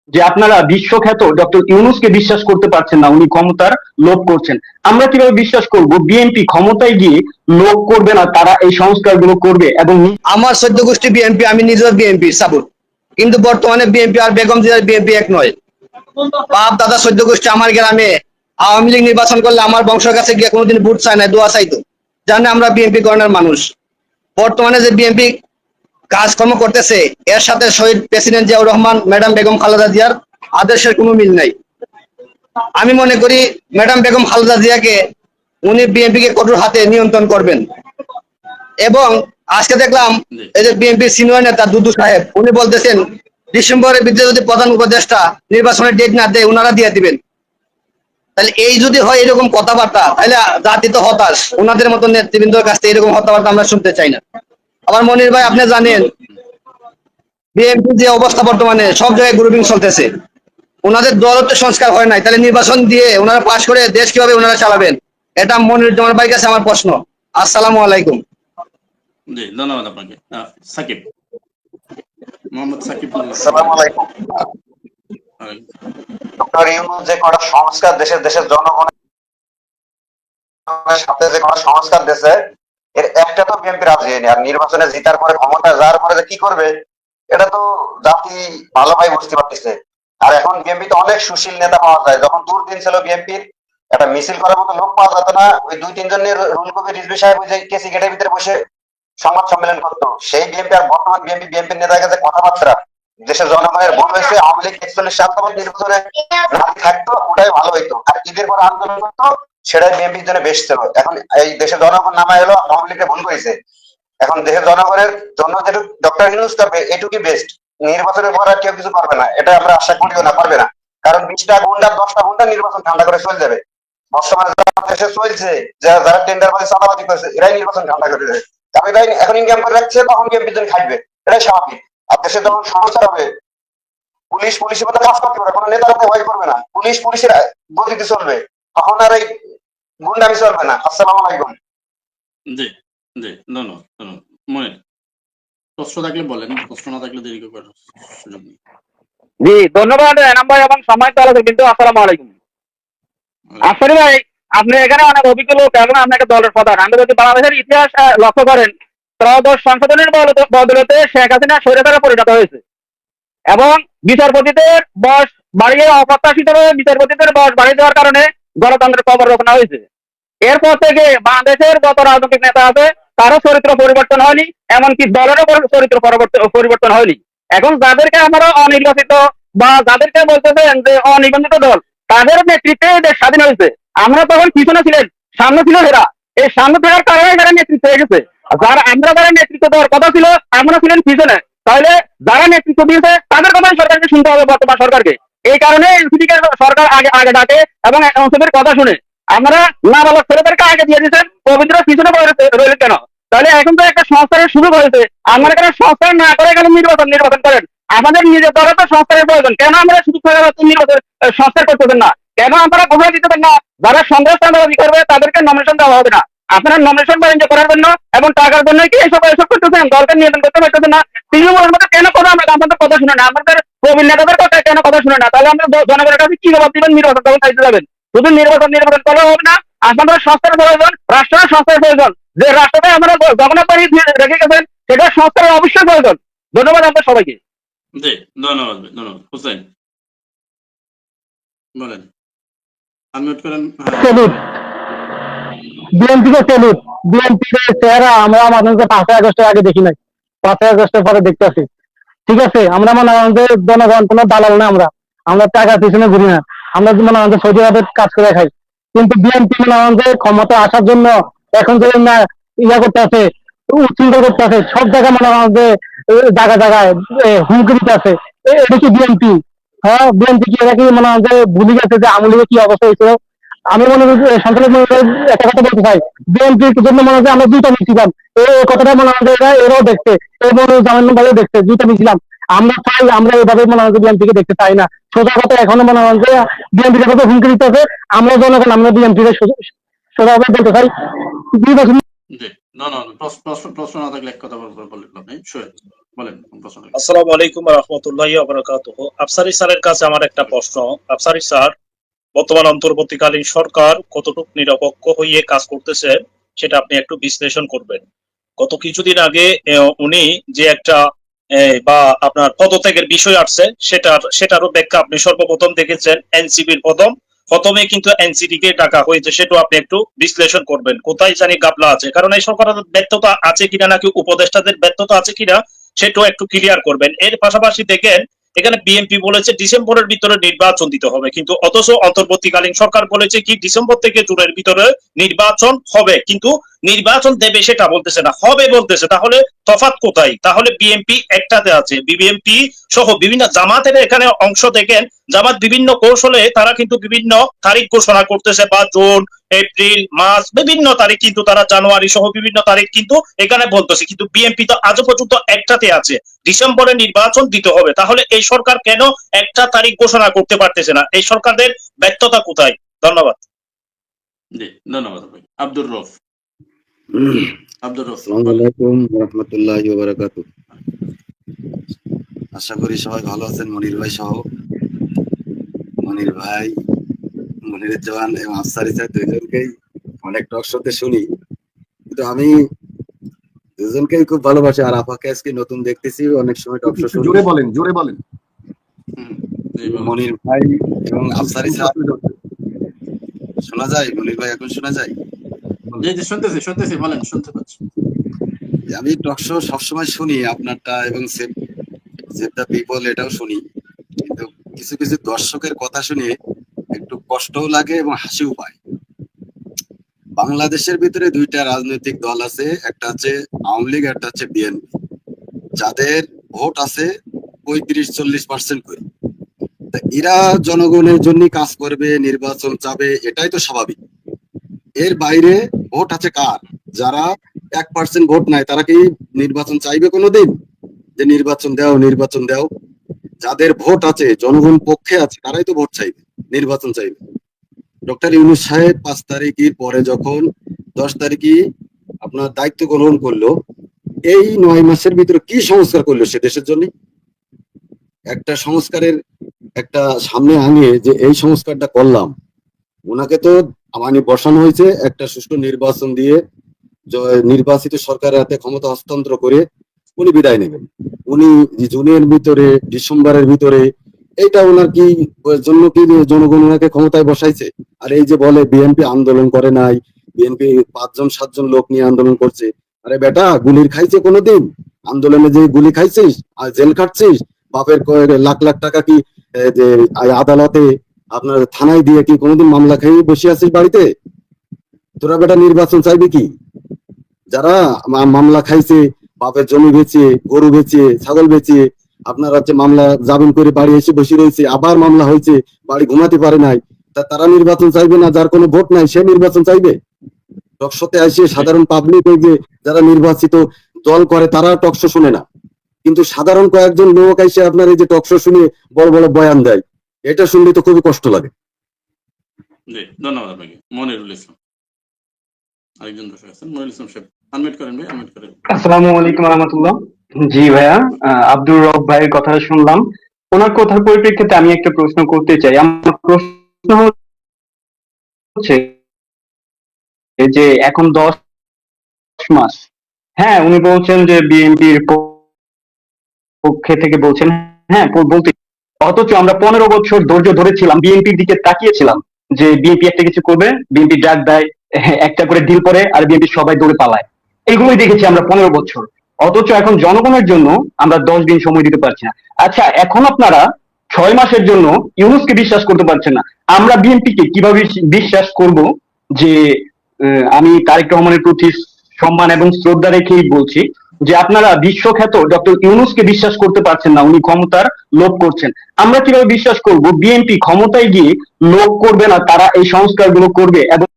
যে আপনারা বিশ্বখ্যাত ডক্টর ইউনূসকে বিশ্বাস করতে পারছেন না, উনি ক্ষমতার লোভ করছেন। আমরা কিভাবে বিশ্বাস করব বিএনপি ক্ষমতায় গিয়ে লোভ করবে না, তারা এই সংস্কারগুলো করবে? এবং আমার 14 গোষ্ঠী বিএনপি, আমি নিজেও বিএনপি সাপোর্ট, কিন্তু বর্তমানে বিএনপি আর বেগম জিয়ার বিএনপি এক নয়। বাপ দাদা 14 গোষ্ঠী আমার গ্রামে আওয়ামী লীগ নির্বাচন করলে আমার বংশের কাছে গিয়ে কোনোদিন ভোট চায় না, দোয়া চাইতো, জানে আমরা বিএনপি গণের মানুষ। বর্তমানে যে বিএনপি কাজকর্ম করতেছে এর সাথে শহীদ প্রেসিডেন্ট জিয়াউর রহমান, ম্যাডাম বেগম খালেদা জিয়ার আদর্শের কোনো মিল নাই। আমি মনে করি ম্যাডাম বেগম খালেদা জিয়াকে উনি বিএনপিকে কঠোর হাতে নিয়ন্ত্রণ করবেন। এবং আজকে দেখলাম এই যে বিএনপির সিনিয়র নেতা দুদু সাহেব উনি বলতেছেন ডিসেম্বরের ভিতরে যদি প্রধান উপদেষ্টা নির্বাচনের ডেট না দেয় ওনারা দিয়ে দিবেন। তাহলে এই যদি হয় এরকম কথাবার্তা, তাহলে জাতি তো হতাশ। ওনাদের মতো নেতৃবৃন্দের কাছ থেকে এরকম কথাবার্তা আমরা শুনতে চাই না। আমার মনির ভাই, আপনি জানেন বিএনপি যে অবস্থা বর্তমানে সব জায়গায় গ্রুপিং চলতেছে, ওনাদের দলত্ব সংস্কার হয় নাই, তাহলে নির্বাচন দিয়ে ওনারা পাশ করে দেশ কিভাবে ওনারা চালাবেন? এটা মনির জামান ভাইয়ের কাছে আমার প্রশ্ন। আসসালামু আলাইকুম। জি, ধন্যবাদ আপনাকে। সাকিব, মোহাম্মদ সাকিব। আসসালামু আলাইকুম। ডক্টর ইউনূস যে কটা সংস্কার দেশের জনগণের সাথে যে কটা সংস্কার দেশে, এর একটা তো বিএনপি রাজি হয়নি। আর নির্বাচনে জিতার পরে ক্ষমতা যাওয়ার পরে যে কি করবে এটা তো জাতি ভালোভাবে বুঝতে পারতেছে। আর এখন বিএনপি তো অনেক সুশীল নেতা পাওয়া যায়। যখন দুর্দিন ছিল বিএনপির, একটা মিছিল করার মতো লোক পাওয়া যেত না, ওই 2-3 জনের রুল কবি রিজভী সাহেব ওই যে কেসি গেটের ভিতরে বসে সংবাদ সম্মেলন করতো। সেই বিএনপি আর বর্তমান বিএনপির নেতার কাছে কথাবার্তা, দেশের জনগণের ভোট হয়েছে, আওয়ামী লীগ 41 সাল তখন নির্বাচনে রাজি থাকতো, ওটাই ভালো হইতো। আর ঈদের পরে আন্দোলন করতো, সেটাই বিএনপির জন্য বেশ ছিল। এখন এই দেশের জনগণ নামা এলো, আওয়ামী লীগকে ভুল করেছে। এখন দেশের জনগণের জন্য যেটুকু ডক্টর ইউনূস করবে এটুকুই বেস্ট। নির্বাচনের পর আর কেউ কিছু করবে না, এটা আমরা আশা করিও না, পারবে না। কারণ 20টা গুন্ডা 10টা গুন্ডা নির্বাচন ঠান্ডা করে চলে যাবে। বর্তমানে দেশে চলছে যারা টেন্ডার বাজি চাঁদাবাজি করেছে এরাই নির্বাচন ঠান্ডা করে দেবে। তবে এরাই এখন ইনকাম করে রাখছে, তখন বিএনপির জন্য খাটবে, এটাই স্বাভাবিক। আর দেশে যখন সমস্যা হবে, পুলিশের মতো কাজ করতে পারবে, কোনো নেতার ভয় করবে না, পুলিশের গতিতে চলবে, তখন আর এই গুন্ডামি চলবে না। আসসালামু আলাইকুম। জি জি, ধন্যবাদ ধন্যবাদ। মনির, প্রশ্ন থাকলে বলেন, প্রশ্ন না থাকলে দেরি করার সুযোগ নেই। জি, ধন্যবাদ এনাম ভাই এবং সম্মানিত আলোচক কিন্তু। আসসালামু আলাইকুম। আসলে ভাই, আপনি এখানে অনেক অভিজ্ঞ লোক এবং আপনি একটা দলের প্রধান। আপনি যদি বাংলাদেশের ইতিহাস লক্ষ্য করেন, ত্রয়োদশ সংশোধনের বদলতে শেখ হাসিনা স্বৈরাচারে পরিণত হয়েছে এবং বিচারপতিদের বয়স বাড়িয়ে, অপ্রত্যাশিতভাবে বিচারপতিদের বয়স বাড়িয়ে দেওয়ার কারণে গণতন্ত্রের কবর রচনা হয়েছে। এরপর থেকে বাংলাদেশের যত রাজনৈতিক নেতা আছে তারও চরিত্র পরিবর্তন হয়নি, এমনকি দলেরও চরিত্র পরিবর্তন হয়নি। এখন যাদেরকে আমরা অনির্বাচিত বা যাদেরকে বলতেছেন যে অনিবন্ধিত দল, তাদের নেতৃত্বে দেশ স্বাধীন হয়েছে। আমরা তখন পিছনে ছিলেন, সামনে ছিল এরা। এই সামনে থাকার কারণে এরা নেতৃত্ব হয়ে গেছে। যারা নেতৃত্ব দেওয়ার কথা ছিল, আমরা ছিলেন পিছনে। তাহলে যারা নেতৃত্ব দিয়েছে তাদের কথাই সরকারকে শুনতে হবে, বর্তমান সরকারকে। এই কারণে এনসিপিকে সরকার আগে ডাকে এবং এনসিপির কথা শুনে। আমরা নাবালক ছেলেদেরকে আগে দিয়ে দিয়েছেন, পবিত্র পিছনে রইলেন কেন? তাহলে এখন তো একটা সংস্কারের সুযোগ হয়েছে। আমরা এখানে সংস্কার না করে এখানে নির্বাচন করেন। আমাদের নিজের দলে তো সংস্কারের প্রয়োজন, কেন আমরা সুযোগ নির্বাচন সংস্কার করতেছেন না? কেন আপনারা ঘোষণা দিতেছেন না যারা সংগ্রাস চাঁদাবাজি করবে তাদেরকে নমিনেশন দেওয়া হবে না? আপনারা নমিনেশন বাণিজ্য করার জন্য এবং টাকার জন্য কি এসব করতেছেন? দলকে নিয়ন্ত্রণ করতে পারতেছেন না। তৃণমূলের মধ্যে কেন কথা আমরা আপনাদের কথা শুনে না? আমাদের প্রবীণ নেতাদের কথা কেন কথা শুনে না? তাহলে আমরা জনগণের কাছে কি জবাব দিবেন? নির্বাচন তখন চাইতে যাবেন। শুধু নির্বাচন করলে হবে না, আপনাদের সংস্কারের প্রয়োজন, রাষ্ট্রের সংস্কারের প্রয়োজন। যে রাষ্ট্রটা আমরা জগন্নাথ বাড়ি রেখে গেছেন সেটা সংস্কারের অবশ্যই প্রয়োজন। ধন্যবাদ আপনাদের সবাইকে। জি, ধন্যবাদ ধন্যবাদ। হুসাইন বলেন, আনমিউট করেন। বিএনপিকে সেলুট। বিএনপির চেহারা আমরা আমাদের 5ই আগস্টের আগে দেখি নাই, 5ই আগস্টের পরে দেখতেছি। ঠিক আছে, আমরা মনে আমাদের জনগণ কোনো দালাল না, আমরা টাকার পিছনে ঘুরি না। আমরা মনে আমাদের সৌদি আরবের কাজ করে খাই। কিন্তু বিএনপি মনে আমাদের ক্ষমতা আসার জন্য এখন যে না ইয়া করতে আছে, উচ্ছৃঙ্খল করতে আছে, সব জায়গায় মনে আমাদের জায়গায় হুমকি দিতে আছে। এটা কি বিএনপি? হ্যাঁ, বিএনপি কি এটা কি মনে আমাদের ভুলে গেছে যে আওয়ামী লীগের কি অবস্থা হয়েছিল? আমি মনে করি সন্তানের একটা কথা বলতে চাই, বিএনপির জন্য মনে হয় আমরা 2টা মিছিলাম। এই কথাটা মনে হয় এরাও দেখছে, এবং জামান্য ভাবে দেখছে 2টা মিছিলাম। আমরা চাই, আমরা এভাবে মনে হয় বিএনপিকে দেখতে চাই না। সোজা কথা এখনো মনে হয় যে বিএনপির কথা হুমকি দিতে হবে। আমরা জনগণ, আমরা বিএনপিকে সোজাভাবে বলতে চাই। জি, না প্রশ্ন না থাকলে এক কথা বললেন আপনি। বলেন প্রশ্ন। আসসালামু আলাইকুম ওয়া রাহমাতুল্লাহি ওয়া বারাকাতুহু। আফসারী স্যারের কাছে আমার একটা প্রশ্ন। আফসারী স্যার, বর্তমান অন্তর্বর্তীকালীন সরকার কতটুকু নিরপেক্ষ হয়ে কাজ করতেছে সেটা আপনি একটু বিশ্লেষণ করবেন। গত কিছুদিন আগে উনি যে একটা বা আপনার পদত্যাগের বিষয় আসছে সেটারও ব্যাখ্যা আপনি সর্বপ্রথম দেখেছেন এনসিপির প্রথমে কিন্তু এনসিপি কে ডাকা হয়েছে, সেটাও আপনি একটু বিশ্লেষণ করবেন কোথায় জানি গাবলা আছে, কারণ এই সরকারের ব্যর্থতা আছে কিনা নাকি উপদেষ্টাদের ব্যর্থতা আছে কিনা সেটাও একটু ক্লিয়ার করবেন। এর পাশাপাশি দেখেন এখানে বিএনপি বলেছে ডিসেম্বরের ভিতরে নির্বাচন দিতে হবে, কিন্তু অথচ অন্তর্বর্তীকালীন সরকার বলেছে কি ডিসেম্বর থেকে জুনের ভিতরে নির্বাচন হবে, কিন্তু নির্বাচন দেবে সেটা বলতেছে না, হবে বলতেছে। তাহলে তফাৎ কোথায়? তাহলে বিএনপি একটাতে আছে, বিএনপি সহ বিভিন্ন জামাতের এখানে অংশ দেখেন, জামাত বিভিন্ন কৌশলে তারা কিন্তু বিভিন্ন তারিখ ঘোষণা করতেছে, বা জুন, এপ্রিল, মার্চ, বিভিন্ন তারিখ, কিন্তু তারা জানুয়ারি সহ বিভিন্ন তারিখ কিন্তু এখানে বলতেছে, কিন্তু বিএনপি তো আজও পর্যন্ত একটাতে আছে, ডিসেম্বরে নির্বাচন দিতে হবে। তাহলে এই সরকার কেন একটা তারিখ ঘোষণা করতে পারতেছে না? এই সরকারের ব্যর্থতা কোথায়? ধন্যবাদ। জি ধন্যবাদ ভাই। আব্দুর রউফ। আব্দুর রউফ। আসসালামু আলাইকুম ওয়া রাহমাতুল্লাহি ওয়া বারাকাতুহু। আশা করি সবাই ভালো আছেন, মনির ভাই সহ। মনির ভাই, মনিরের জওয়ান এবং আফসারি স্যার দুইজনকেই অনেক টক শোতে শুনি, কিন্তু আমি দুজনকেই খুব ভালোবাসি। আর আপাকে আজকে নতুন দেখতেছি, অনেক সময় টক শো শুনি। জোরে বলেন, জোরে বলেন। জি বলেন। মনির ভাই এবং আফসারি স্যার শোনা যায়? মনির ভাই এখন শোনা যায়? জি জি শুনতেছি শুনতেছি, বলেন, শুনতে পাচ্ছি। আমি টক শো সবসময় শুনি, আপনারটা এবং সেভ দ্য পিপল এটাও শুনি, কিন্তু কিছু কিছু দর্শকের কথা শুনে একটু কষ্টও লাগে এবং হাসিও পায়। বাংলাদেশের ভিতরে দুইটা রাজনৈতিক দল আছে, একটা হচ্ছে আওয়ামী লীগ, একটা হচ্ছে বিএনপি, যাদের ভোট আছে 35-40% করে। এরা জনগণের জন্য কাজ করবে, নির্বাচন চাবে, এটাই তো স্বাভাবিক। এর বাইরে ভোট আছে কার? যারা 1% ভোট নাই, তারা কি নির্বাচন চাইবে কোনোদিন? যে নির্বাচন দাও, নির্বাচন দাও। যাদের ভোট আছে, জনগণ পক্ষে আছে, তারাই তো ভোট চাইবে, নির্বাচন চাইবে। ডক্টর ইউনূস সাহেব 5 তারিখের পরে যখন 10 তারিখে আপনার দায়িত্ব গ্রহণ করলো, এই 9 মাসের ভিতরে কি সংস্কার করলো সে দেশের জন্য? একটা সংস্কারের একটা সামনে আনিয়ে যে এই সংস্কারটা করলাম, ওনাকে তো মানে বসানো হয়েছে একটা সুষ্ঠু নির্বাচন দিয়ে, নির্বাচিত সরকারের হাতে ক্ষমতা হস্তান্তর করে উনি বিদায় নেবেন। উনি জুনের ভিতরে, ডিসেম্বরের ভিতরে, এইটা ওনার কি জন্য কি জনগণ ওনাকে ক্ষমতায় বসাইছে? আর এই যে বলে বিএনপি আন্দোলন করে নাই, বিএনপি 5-7 লোক নিয়ে আন্দোলন করছে। আরে বেটা, গুলির খাইছে কোনোদিন? আন্দোলনে যে গুলি খাইছিস আর জেল খাটছিস, বাপের লাখ লাখ টাকা কি যে আদালতে আপনার থানায় দিয়ে কি কোনোদিন মামলা খেয়ে বসে আছিস বাড়িতে? তোরা বেটা নির্বাচন চাইবি কি? যারা মামলা খাইছে, বাপের জমি বেচিয়ে, গরু বেচিয়ে, ছাগল বেচিয়ে, আপনার হচ্ছে মামলা জামিন করে বাড়ি এসে বসে রয়েছে, আবার মামলা হয়েছে, বাড়ি ঘুমাতে পারে নাই, তারা নির্বাচন চাইবে না? যার কোনো ভোট নাই সে নির্বাচন চাইবে? টকশোতে আসে সাধারণ পাবলিক, ওই যে যারা নির্বাচিত দল করে তারা টকশো শুনে না, কিন্তু সাধারণ কয়েকজন লোক এসে আপনার এই যে টকশো শুনে বড় বড় বয়ান দেয়, এটা শুনলে তো খুবই কষ্ট লাগে। জি ধন্যবাদ আপনাকে। মনিরুল ইসলাম আরেকজন দর্শক আছেন, মনিরুল ইসলাম সাহেব আনমিউট করেন ভাই, আনমিউট করেন। আসসালামু আলাইকুম রহমতুল্লাহ। জি ভাইয়া, আব্দুর রব ভাইয়ের কথা শুনলাম। ওনার কথার পরিপ্রেক্ষিতে আমি একটা প্রশ্ন করতে চাই। আমার প্রশ্ন হচ্ছে যে এখন 10 মাস, হ্যাঁ উনি বলছেন যে বিএনপির পক্ষে থেকে বলছেন, হ্যাঁ বলতে, অথচ আমরা 15 বছর ধৈর্য ধরেছিলাম, বিএনপির দিকে তাকিয়েছিলাম যে বিএনপি একটা কিছু করবে, বিএনপি ডাক দেয়, একটা করে ডিল করে, আর বিএনপি সবাই দৌড়ে পালায়। এগুলোই দেখেছি আমরা 15 বছর। অথচ এখন জনগণের জন্য আমরা 10 দিন সময় দিতে পারছি না। আচ্ছা, এখন আপনারা 6 মাসের জন্য ইউনূসকে বিশ্বাস করতে পারছেন না, আমরা বিএনপিকে কিভাবে বিশ্বাস করব? যে আমি তারেক রহমানের প্রতি সম্মান এবং শ্রদ্ধা রেখেই বলছি যে আপনারা বিশ্বখ্যাত ডক্টর ইউনূসকে বিশ্বাস করতে পারছেন না, উনি ক্ষমতার লোভ করছেন। আমরা কিভাবে বিশ্বাস করব বিএনপি ক্ষমতায় গিয়ে লোভ করবে না, তারা এই সংস্কারগুলো করবে এবং